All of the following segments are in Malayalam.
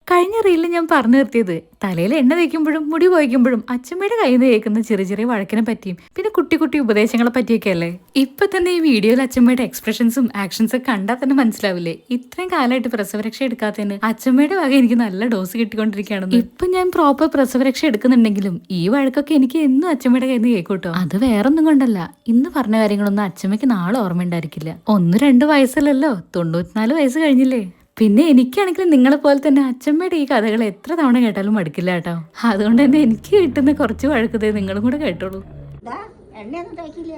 കഴിഞ്ഞ റീലിൽ ഞാൻ പറഞ്ഞു നിർത്തിയത് തലയിൽ എണ്ണ തേക്കുമ്പോഴും മുടി പോയിക്കുമ്പോഴും അച്ഛമ്മയുടെ കയ്യിൽ നിന്ന് കേൾക്കുന്ന ചെറിയ ചെറിയ വഴക്കിനെ പറ്റിയും പിന്നെ കുട്ടി കുട്ടി ഉപദേശങ്ങളെ പറ്റിയൊക്കെ അല്ലേ. ഇപ്പൊ തന്നെ ഈ വീഡിയോയിൽ അച്ഛമ്മയുടെ എക്സ്പ്രഷൻസും ആക്ഷൻസും കണ്ടാൽ തന്നെ മനസ്സിലാവില്ലേ ഇത്രയും കാലമായിട്ട് പ്രസവരക്ഷ എടുക്കാത്തതിന് അച്ഛമ്മയുടെ വക എനിക്ക് നല്ല ഡോസ് കിട്ടിക്കൊണ്ടിരിക്കുകയാണ്. ഇപ്പൊ ഞാൻ പ്രോപ്പർ പ്രസവരക്ഷ എടുക്കുന്നുണ്ടെങ്കിലും ഈ വഴക്കൊക്കെ എനിക്ക് എന്നും അച്ഛമ്മയുടെ കയ്യിൽ നിന്ന് കേൾക്കൂട്ടോ. അത് വേറൊന്നും കൊണ്ടല്ല, ഇന്ന് പറഞ്ഞ കാര്യങ്ങളൊന്നും അച്ഛമ്മയ്ക്ക് നാളെ ഓർമ്മയുണ്ടായിരിക്കില്ല. 1-2 വയസ്സല്ലല്ലോ, 94 വയസ്സ് കഴിഞ്ഞില്ലേ. പിന്നെ എനിക്കാണെങ്കിൽ നിങ്ങളെ പോലെ തന്നെ അച്ഛമ്മയുടെ ഈ കഥകൾ എത്ര തവണ കേട്ടാലും മടുക്കില്ല കേട്ടോ. അതുകൊണ്ട് തന്നെ എനിക്ക് കിട്ടുന്ന കുറച്ച് വഴക്കതേ നിങ്ങളും കൂടെ കേട്ടോളൂ. എണ്ണയൊന്നും തേക്കില്ല,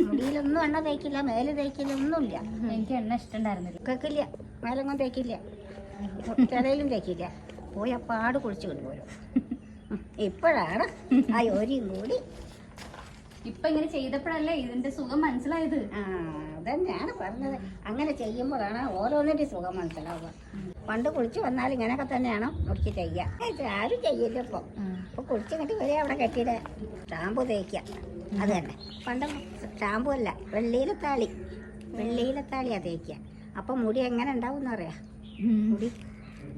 മുടിയിലൊന്നും എണ്ണ തേക്കില്ല, മേല് തേക്കില്ല, ഒന്നുമില്ല. എനിക്ക് എണ്ണ ഇഷ്ടമുണ്ടായിരുന്നില്ല. കേക്കില്ല, മേലൊന്നും തേക്കില്ല, തലയിലും തേക്കില്ല. പോയി അപ്പാട് കുളിച്ച് കൊണ്ടുപോരും. ഇപ്പോഴാണ് ആ യോരിയും കൂടി ഇപ്പൊ ഇങ്ങനെ ചെയ്തപ്പോഴല്ലേ ഇതിന്റെ സുഖം മനസ്സിലായത്. അതന്നെയാണ് പറഞ്ഞത്. അങ്ങനെ ചെയ്യുമ്പോഴാണ് ഓരോന്നിന്റെ സുഖം മനസ്സിലാവുക. പണ്ട് കുളിച്ച് വന്നാൽ ഇങ്ങനെയൊക്കെ തന്നെയാണോ മുറിച്ച് ചെയ്യുക. ആരും ചെയ്യില്ല ഇപ്പൊ. ഇപ്പൊ കുളിച്ച് കെട്ടി വരെ അവിടെ കെട്ടിയിട്ട് ഷാമ്പു തേക്കുക. അത് തന്നെ. പണ്ട് ഷാമ്പു അല്ല, വെള്ളിയിലത്താളിയാ തേക്കുക. അപ്പൊ മുടി എങ്ങനെ ഉണ്ടാവും എന്നറിയാം. മുടി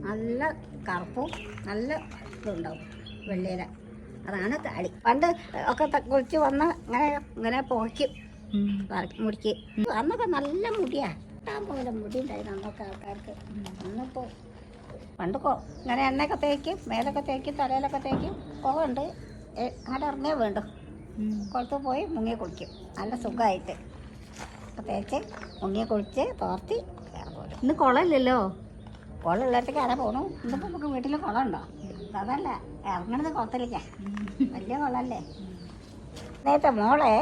നല്ല കറുപ്പും നല്ല ഇതുണ്ടാവും. വെള്ളിയില അതാണ് താളി. പണ്ട് ഒക്കെ കുളിച്ച് വന്ന് ഇങ്ങനെ പുകയ്ക്കും മുടിക്ക്. അന്നൊക്കെ നല്ല മുടിയാ, ഇഷ്ടം പോലെ മുടി ഉണ്ടായിരുന്നു അന്നൊക്കെ ആൾക്കാർക്ക്. അന്നിപ്പോൾ പണ്ട് ഇങ്ങനെ എണ്ണയൊക്കെ തേക്കും, മേലൊക്കെ തേക്കും, തലയിലൊക്കെ തേക്കും. പുകയുണ്ട്, അങ്ങനെ ഇറങ്ങിയേ വേണ്ടു. കുളത്ത് പോയി മുങ്ങി കുളിക്കും നല്ല സുഖമായിട്ട്. തേച്ച് മുങ്ങി കുളിച്ച് തോർത്തി പോലും. ഇന്ന് കുളമില്ലല്ലോ. കുളമുള്ളിടത്തേക്ക് ആരാ പോണു? ഇന്നിപ്പോൾ നമുക്ക് വീട്ടിൽ കുളമുണ്ടോ? അതല്ല, ഇറങ്ങണത് കുളത്തിലേക്കാ. വലിയ കുളമല്ലേ. അന്നേത്തെ മോളെ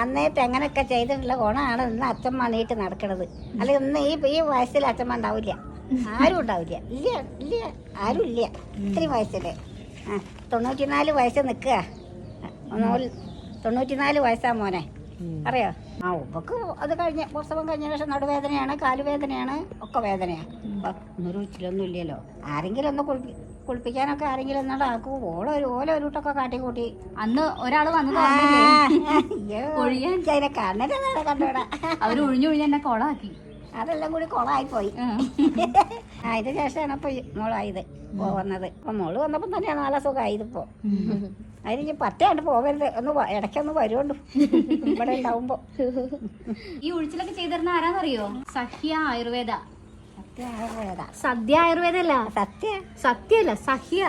അന്നേത്തെ എങ്ങനെയൊക്കെ ചെയ്തിട്ടുള്ള ഗുണമാണ് ഇന്ന് അച്ഛമ്മ നീട്ട് നടക്കണത്. അല്ല ഇന്ന് ഈ വയസ്സിൽ അച്ഛമ്മ ഉണ്ടാവില്ല, ആരും ഉണ്ടാവില്ല. ഇല്ല ആരും ഇല്ല. ഇത്രയും വയസ്സിൽ 94 വയസ്സ് നിൽക്കുക. 94 വയസ്സാ മോനെ, അറിയോ? ഉപ്പക്ക് അത് കഴിഞ്ഞ പ്രസവം കഴിഞ്ഞ ശേഷം നടുവേദനയാണ്, കാലുവേദനയാണ്, ഒക്കെ വേദനയാണ്. ഒന്നൊരു ഉച്ചിലൊന്നും ഇല്ലല്ലോ. ആരെങ്കിലും ഒന്ന് കുളിപ്പിക്കാനൊക്കെ ആരെങ്കിലും ഒന്നും ആക്കും. ഓരോരുട്ടൊക്കെ കാട്ടിക്കൂട്ടി. അന്ന് ഒരാള് വന്നത് അതിനെ കണ്ണിനെ കണ്ടോടാ. അവര് ഒഴിഞ്ഞൊഴിഞ്ഞ എന്നെ കൊളാക്കി. അതെല്ലാം കൂടി കൊളായിപ്പോയി. അതിന് ശേഷമാണ് ഇപ്പൊ മോളായത് വന്നത്. അപ്പൊ മോള് വന്നപ്പോ തന്നെയാണ് നല്ല സുഖമായതിപ്പോ. അതിന് പറ്റാണ്ട് പോവരുത്, ഒന്ന് ഇടയ്ക്കൊന്ന് വരുള്ളൂ ഇവിടെ ഉണ്ടാവുമ്പോ. ഈ ഉഴിച്ചിലൊക്കെ ചെയ്തിരുന്ന ആരാന്നറിയോ? സഹ്യ ആയുർവേദ. സദ്യ ആയുർവേദ അല്ല, സത്യല്ല, സഹ്യ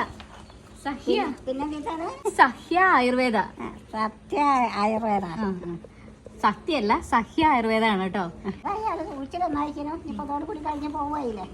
പിന്നെ സഹ്യ ആയുർവേദ. സത്യ ആയുർവേദ. സത്യല്ല, സഹ്യ ആയുർവേദ ആണ് കേട്ടോ. ഉഴിച്ചിലൊന്നായിരിക്കണോ. ഇപ്പൊ അതോട് കൂടി കഴിഞ്ഞ് പോവായില്ലേ.